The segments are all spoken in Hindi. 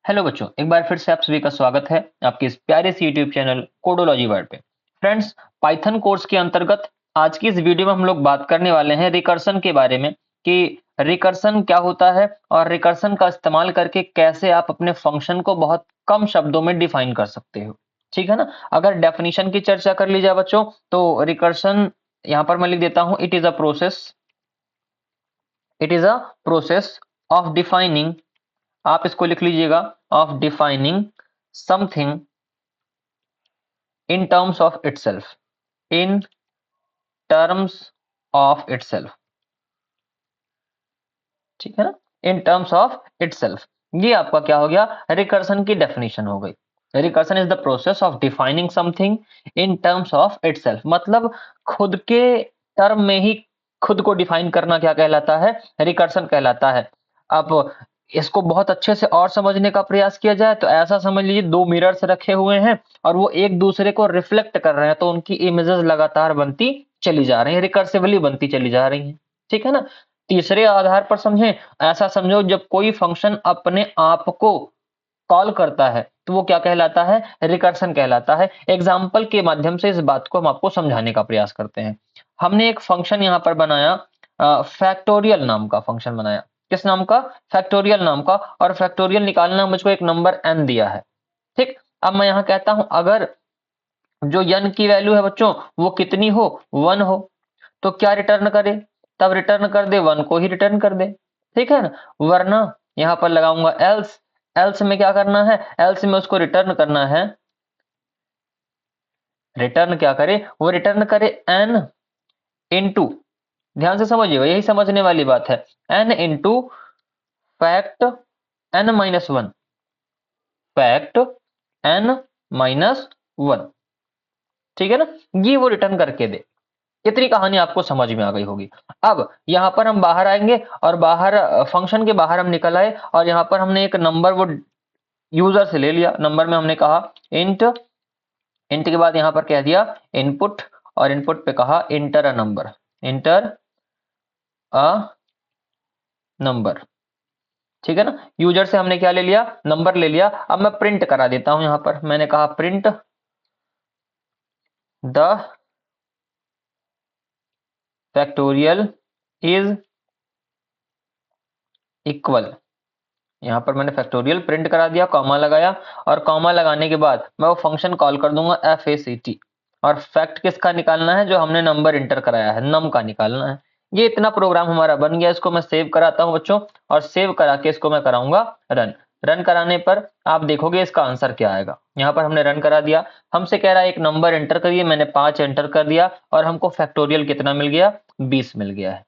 हेलो बच्चों, एक बार फिर से आप सभी का स्वागत है आपके इस प्यारे से यूट्यूब चैनल कोडोलॉजी वर्ल्ड पे। फ्रेंड्स, पाइथन कोर्स के अंतर्गत आज की इस वीडियो में हम लोग बात करने वाले हैं रिकर्सन के बारे में कि रिकर्सन क्या होता है और रिकर्सन का इस्तेमाल करके कैसे आप अपने फंक्शन को बहुत कम शब्दों में डिफाइन कर सकते हो। ठीक है ना। अगर डेफिनेशन की चर्चा कर ली जाए बच्चों, तो रिकर्सन यहाँ पर मैं लिख देता हूँ, it is a process of defining, आप इसको लिख लीजिएगा, of defining something in terms of itself, in terms of itself. ठीक है ना, इन टर्म्स ऑफ इटसेल्फ। ये आपका क्या हो गया, रिकर्सन की डेफिनेशन हो गई। Recursion is the process of defining something in terms of itself, मतलब खुद के टर्म में ही खुद को डिफाइन करना क्या कहलाता है, रिकर्सन कहलाता है। अब इसको बहुत अच्छे से और समझने का प्रयास किया जाए तो ऐसा समझ लीजिए, दो मिरर्स रखे हुए हैं और वो एक दूसरे को रिफ्लेक्ट कर रहे हैं, तो उनकी इमेजेस लगातार बनती चली जा रही हैं, रिकर्सिवली बनती चली जा रही हैं। ठीक है ना। तीसरे आधार पर समझें, ऐसा समझो जब कोई फंक्शन अपने आप को कॉल करता है तो वो क्या कहलाता है, रिकर्सन कहलाता है। एग्जाम्पल के माध्यम से इस बात को हम आपको समझाने का प्रयास करते हैं। हमने एक फंक्शन यहाँ पर बनाया, फैक्टोरियल नाम का फंक्शन बनाया। किस नाम का, फैक्टोरियल नाम का। और फैक्टोरियल निकालना, मुझको एक नंबर n दिया है। ठीक। अब मैं यहाँ कहता हूं अगर जो n की वैल्यू है बच्चों वो कितनी हो, 1 हो, तो क्या रिटर्न करे, तब रिटर्न कर दे 1 को ही रिटर्न कर दे। ठीक है ना। वरना यहां पर लगाऊंगा एल्स, एल्स में क्या करना है, एल्स में उसको रिटर्न करना है, रिटर्न क्या करे, वो रिटर्न करे n इंटू, ध्यान से समझिएगा यही समझने वाली बात है, n into fact n minus one, fact n minus one. ठीक है ना। ये वो रिटर्न करके दे। इतनी कहानी आपको समझ में आ गई होगी। अब यहां पर हम बाहर आएंगे और बाहर फंक्शन के बाहर हम निकल आए और यहां पर हमने एक नंबर वो यूजर से ले लिया। नंबर में हमने कहा इंट, इंट के बाद यहां पर कह दिया इनपुट, और इनपुट पे कहा inter a number, inter a number. ठीक है ना। यूजर से हमने क्या ले लिया, नंबर ले लिया। अब मैं प्रिंट करा देता हूं, यहां पर मैंने कहा print the factorial is equal, यहाँ पर मैंने फैक्टोरियल प्रिंट करा दिया, कॉमा लगाया, और कॉमा लगाने के बाद मैं वो फंक्शन कॉल कर दूंगा FACT, और फैक्ट किसका निकालना है, जो हमने नंबर इंटर कराया है, नम का निकालना है। ये इतना प्रोग्राम हमारा बन गया। इसको मैं सेव कराता हूँ बच्चों, और सेव करा के इसको मैं कराऊंगा रन। रन कराने पर आप देखोगे इसका आंसर क्या आएगा। यहाँ पर हमने रन करा दिया, हमसे कह रहा है एक नंबर एंटर करिए, मैंने 5 एंटर कर दिया और हमको फैक्टोरियल कितना मिल गया, 20 मिल गया है।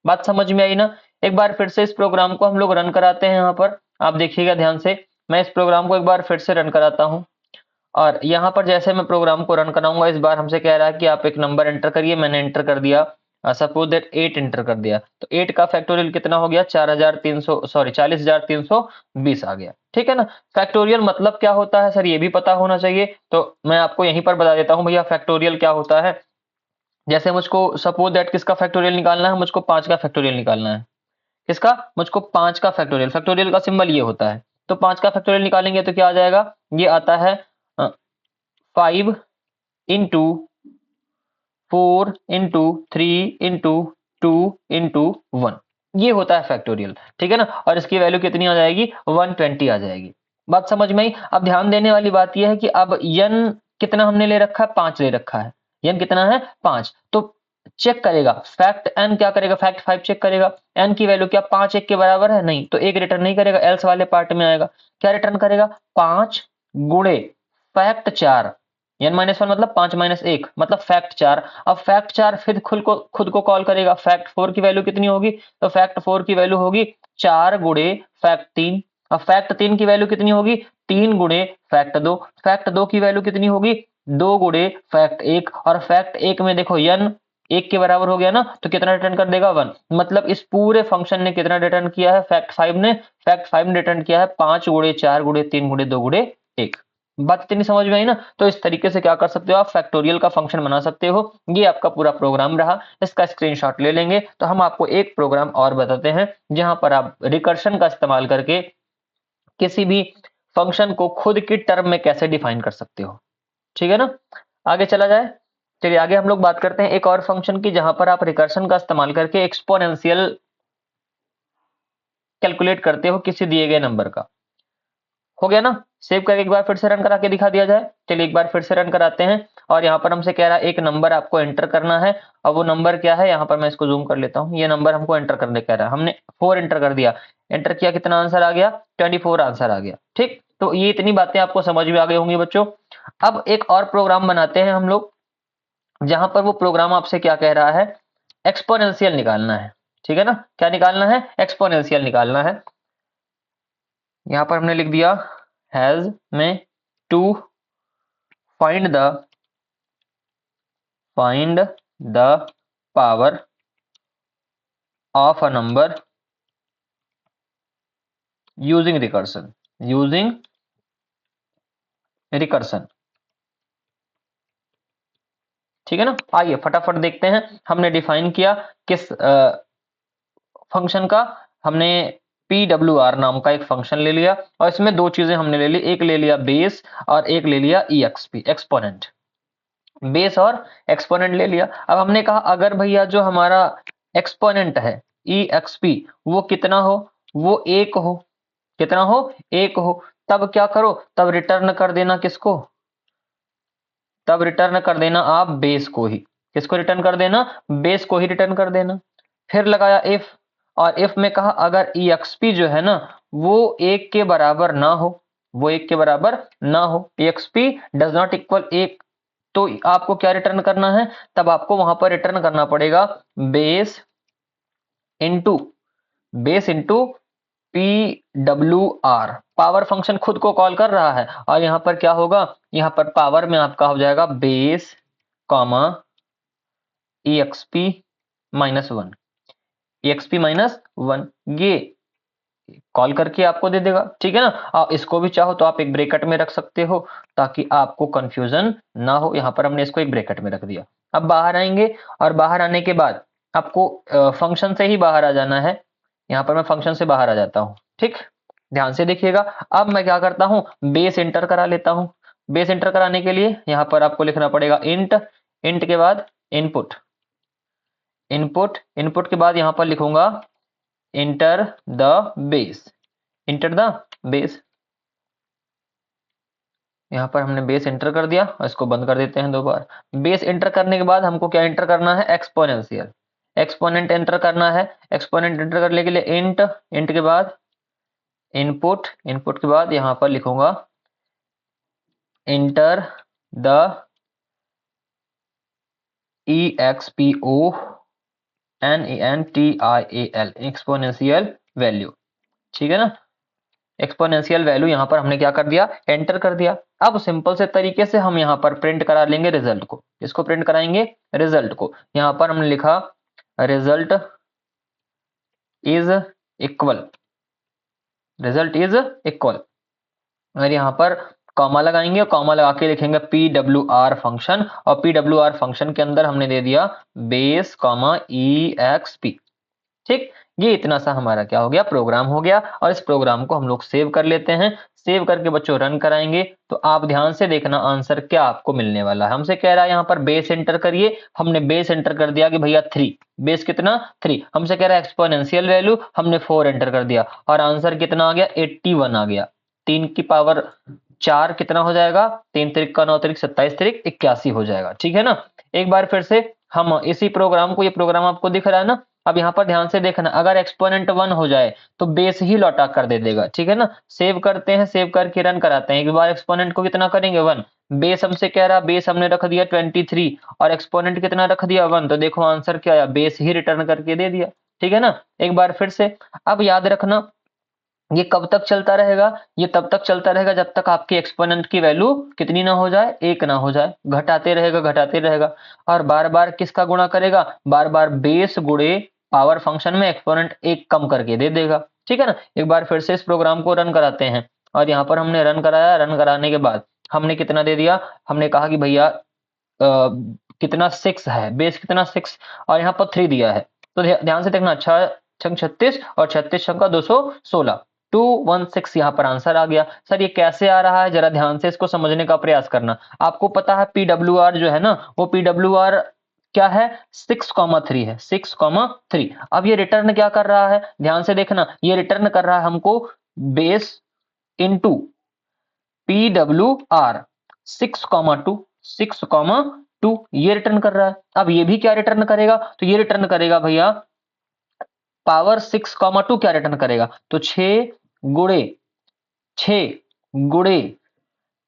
बात समझ में आई ना। एक बार फिर से इस प्रोग्राम को हम लोग रन कराते हैं। यहाँ पर आप देखिएगा ध्यान से, मैं इस प्रोग्राम को एक बार फिर से रन कराता हूँ, और यहाँ पर जैसे मैं प्रोग्राम को रन कराऊंगा, इस बार हमसे कह रहा है कि आप एक नंबर एंटर करिए, मैंने एंटर कर दिया, सपोज दैट 8 एंटर कर दिया, तो 8 का फैक्टोरियल कितना हो गया, 4300, सॉरी 40320 आ गया। ठीक है ना। फैक्टोरियल मतलब क्या होता है सर, ये भी पता होना चाहिए, तो मैं आपको यहीं पर बता देता हूँ भैया फैक्टोरियल क्या होता है। जैसे मुझको सपोज दैट किसका फैक्टोरियल निकालना है, मुझको 5 का फैक्टोरियल निकालना है। किसका, मुझको 5 का फैक्टोरियल, फैक्टोरियल का सिंबल ये होता है। तो 5 का फैक्टोरियल निकालेंगे तो क्या आ जाएगा, ये आता है 5 इंटू 4 इंटू 3 इंटू 2 इंटू 1, ये होता है फैक्टोरियल। ठीक है ना। और इसकी वैल्यू कितनी आ जाएगी, 120 आ जाएगी। बात समझ में आई। अब ध्यान देने वाली बात यह है कि अब n कितना हमने ले रखा है, 5 ले रखा है, n कितना है 5, तो चेक करेगा फैक्ट n, क्या करेगा, फैक्ट 5 चेक करेगा, n की वैल्यू क्या 5 1 के बराबर है, नहीं, तो एक रिटर्न नहीं करेगा, एल्स वाले पार्ट में आएगा। क्या रिटर्न करेगा, 5 गुणे फैक्ट 4, n माइनस वन मतलब 5 माइनस 1 मतलब फैक्ट 4। अब फैक्ट 4 फिर खुद को कॉल करेगा, फैक्ट 4 की वैल्यू कितनी होगी, तो फैक्ट 4 की वैल्यू होगी 4 गुणे फैक्ट 3। अब फैक्ट 3 की वैल्यू कितनी होगी, 3 गुणे फैक्ट 2, फैक्ट 2 की वैल्यू कितनी होगी, 2 गुणे फैक्ट 1, और फैक्ट 1 में देखो n 1 के बराबर हो गया ना, तो कितना रिटर्न कर देगा, 1। मतलब इस पूरे फंक्शन ने कितना रिटर्न किया है, फैक्ट 5 ने, फैक्ट 5 ने रिटर्न किया है 5 गुणे 4 गुणे 3 गुणे 2 गुणे 1। बात इतनी समझ में आई ना। तो इस तरीके से क्या कर सकते हो, आप फैक्टोरियल का फंक्शन बना सकते हो। ये आपका पूरा प्रोग्राम रहा, इसका स्क्रीनशॉट ले लेंगे तो हम आपको एक प्रोग्राम और बताते हैं जहां पर आप रिकर्शन का इस्तेमाल करके किसी भी फंक्शन को खुद की टर्म में कैसे डिफाइन कर सकते हो। ठीक है ना, आगे चला जाए। चलिए आगे हम लोग बात करते हैं एक और फंक्शन की, जहां पर आप रिकर्शन का इस्तेमाल करके एक्सपोनेंशियल कैलकुलेट करते हो किसी दिए गए नंबर का। हो गया ना, सेव करके एक बार फिर से रन करा के दिखा दिया जाए। चलिए एक बार फिर से रन कराते हैं, और यहाँ पर हमसे कह रहा है एक नंबर आपको एंटर करना है। अब वो नंबर क्या है, यहाँ पर मैं इसको जूम कर लेता हूँ। ये नंबर हमको एंटर करने कह रहा है, हमने 4 एंटर कर दिया। एंटर किया, कितना आंसर आ गया, 24 आंसर आ गया। ठीक, तो ये इतनी बातें आपको समझ में आ गई होंगी बच्चों। अब एक और प्रोग्राम बनाते हैं हम लोग, जहां पर वो प्रोग्राम आपसे क्या कह रहा है, एक्सपोनेंशियल निकालना है। ठीक है ना, क्या निकालना है, एक्सपोनेंशियल निकालना है। यहां पर हमने लिख दिया हैज में to find the power of a number using recursion. ठीक है ना, आइए फटाफट देखते हैं। हमने डिफाइन किया किस फंक्शन का, हमने PWR नाम का एक फंक्शन ले लिया, और इसमें दो चीजें हमने ले ली, एक ले लिया बेस और एक ले लिया EXP एक्सपोनेंट। बेस और एक्सपोनेंट ले लिया। अब हमने कहा अगर भैया जो हमारा एक्सपोनेंट है EXP वो कितना हो, वो एक हो, कितना हो, एक हो, तब क्या करो, तब रिटर्न कर देना किसको, तब रिटर्न कर देना आप बेस को ही। किसको रिटर्न कर देना, बेस को ही रिटर्न कर देना। फिर लगाया इफ, और इफ में कहा अगर EXP जो है ना वो एक के बराबर ना हो, वो एक के बराबर ना हो, EXP डज नॉट इक्वल एक, तो आपको क्या रिटर्न करना है, तब आपको वहां पर रिटर्न करना पड़ेगा base into PWR। Power function खुद को कॉल कर रहा है, और यहां पर क्या होगा, यहां पर पावर में आपका हो जाएगा बेस कॉमा EXP -1, EXP -1, ये कॉल करके आपको दे देगा। ठीक है ना, आप इसको भी चाहो तो आप एक ब्रैकेट में रख सकते हो ताकि आपको कंफ्यूजन ना हो। यहां पर हमने इसको एक ब्रैकेट में रख दिया। अब बाहर आएंगे, और बाहर आने के बाद आपको फंक्शन से ही बाहर आ जाना है। यहाँ पर मैं फंक्शन से बाहर आ जाता हूँ। ठीक, ध्यान से देखिएगा। अब मैं क्या करता हूँ, बेस एंटर करा लेता हूँ। बेस एंटर कराने के लिए यहाँ पर आपको लिखना पड़ेगा इंट, इंट के बाद इनपुट, इनपुट के बाद यहाँ पर लिखूंगा enter the base, enter the base. यहाँ पर हमने बेस एंटर कर दिया, और इसको बंद कर देते हैं दो बार। बेस एंटर करने के बाद हमको क्या एंटर करना है, एक्सपोनेंशियल, एक्सपोनेंट एंटर करना है। एक्सपोनेंट एंटर करने के लिए इंट, इंट के बाद इनपुट, इनपुट के बाद यहाँ पर लिखूंगा enter the EXPONENTIAL exponential value. ठीक है ना, एक्सपोनेंशियल वैल्यू यहाँ पर हमने क्या कर दिया, एंटर कर दिया। अब सिंपल से तरीके से हम यहाँ पर प्रिंट करा लेंगे रिजल्ट को। इसको प्रिंट कराएंगे, रिजल्ट को। यहाँ पर हमने लिखा result is equal, result is equal, और यहाँ पर कॉमा लगाएंगे, और कॉमा लगा के लिखेंगे PWR फंक्शन, और PWR फंक्शन के अंदर हमने दे दिया बेस कॉमा EXP। ठीक, ये इतना सा हमारा क्या हो गया, प्रोग्राम हो गया। और इस प्रोग्राम को हम लोग सेव कर लेते हैं। सेव करके बच्चों रन कराएंगे, तो आप ध्यान से देखना आंसर क्या आपको मिलने वाला है। हमसे कह रहा है यहाँ पर बेस एंटर करिए, हमने बेस एंटर कर दिया कि भैया 3, बेस कितना 3। हमसे कह रहा है एक्सपोनेंशियल वैल्यू, हमने 4 एंटर कर दिया, और आंसर कितना आ गया, 81 आ गया। 3 की पावर 4 कितना हो जाएगा, 3 त्रिक का 9 त्रिक 27 त्रिक 81 हो जाएगा। ठीक है ना, एक बार फिर से हम इसी प्रोग्राम को, ये प्रोग्राम आपको दिख रहा है ना, अब यहाँ पर ध्यान से देखना, अगर एक्सपोनेंट 1 हो जाए तो बेस ही लौटा कर दे देगा। ठीक है ना, सेव करते हैं, सेव करके रन कराते हैं। एक बार एक्सपोनेंट को कितना करेंगे 1, बेस हमसे कह रहा, बेस हमने रख दिया 23, और एक्सपोनेंट कितना रख दिया 1, तो देखो आंसर क्या आया, बेस ही रिटर्न करके दे दिया। ठीक है ना, एक बार फिर से। अब याद रखना ये कब तक चलता रहेगा, ये तब तक चलता रहेगा जब तक आपकी एक्सपोनेंट की वैल्यू कितनी ना हो जाए, एक ना हो जाए। घटाते रहेगा, घटाते रहेगा, और बार बार किसका गुणा करेगा, बार बार बेस गुणे पावर फंक्शन में एक्सपोनेंट एक कम करके दे देगा। ठीक है ना, एक बार फिर से इस प्रोग्राम को रन कराते हैं, और यहाँ पर हमने रन कराया। रन कराने के बाद हमने कितना दे दिया, हमने कहा कि भैया कितना 6 है, बेस कितना 6, और यहाँ पर 3 दिया है। तो ध्यान से देखना, 6 छंग 36 और 36 छंग का 216, 216 यहाँ पर आंसर आ गया। सर ये कैसे आ रहा है, जरा ध्यान से इसको समझने का प्रयास करना। आपको पता है PWR जो है ना, वो PWR क्या है, 6,3 है, 6,3। अब ये रिटर्न क्या कर रहा है, ध्यान से देखना, ये रिटर्न कर रहा है हमको बेस इनटू PWR 6,2, 6,2 ये रिटर्न कर रहा है। अब ये भी क्या रिटर्न करेगा, तो ये रिटर्न करेगा भैया पावर 6,2 क्या रिटर्न करेगा, तो 6 गुणे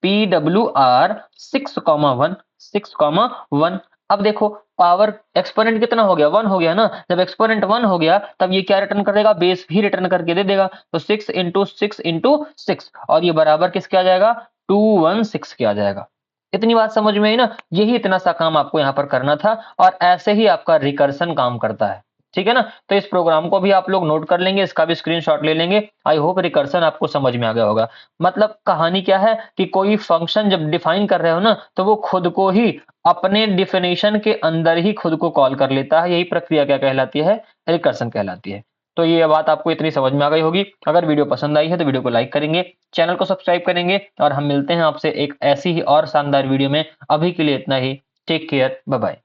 PWR 6,1, 6,1। अब देखो पावर एक्सपोनेंट कितना हो गया, 1 हो गया ना, जब एक्सपोनेंट 1 हो गया तब ये क्या रिटर्न करेगा, बेस भी रिटर्न करके दे देगा। तो 6 इंटू 6 इंटू 6, और ये बराबर किसके आ जाएगा, 216 के आ जाएगा। इतनी बात समझ में आई ना, यही इतना सा काम आपको यहाँ पर करना था, और ऐसे ही आपका रिकर्सन काम करता है, ठीक है ना। तो इस प्रोग्राम को भी आप लोग नोट कर लेंगे, इसका भी स्क्रीनशॉट ले लेंगे। आई होप रिकर्सन आपको समझ में आ गया होगा। मतलब कहानी क्या है कि कोई फंक्शन जब डिफाइन कर रहे हो ना, तो वो खुद को ही अपने डिफिनेशन के अंदर ही खुद को कॉल कर लेता है। यही प्रक्रिया क्या कहलाती है, रिकर्सन कहलाती है। तो ये बात आपको इतनी समझ में आ गई होगी। अगर वीडियो पसंद आई है तो वीडियो को लाइक करेंगे, चैनल को सब्सक्राइब करेंगे, और हम मिलते हैं आपसे एक ऐसी ही और शानदार वीडियो में। अभी के लिए इतना ही। Take care, bye bye.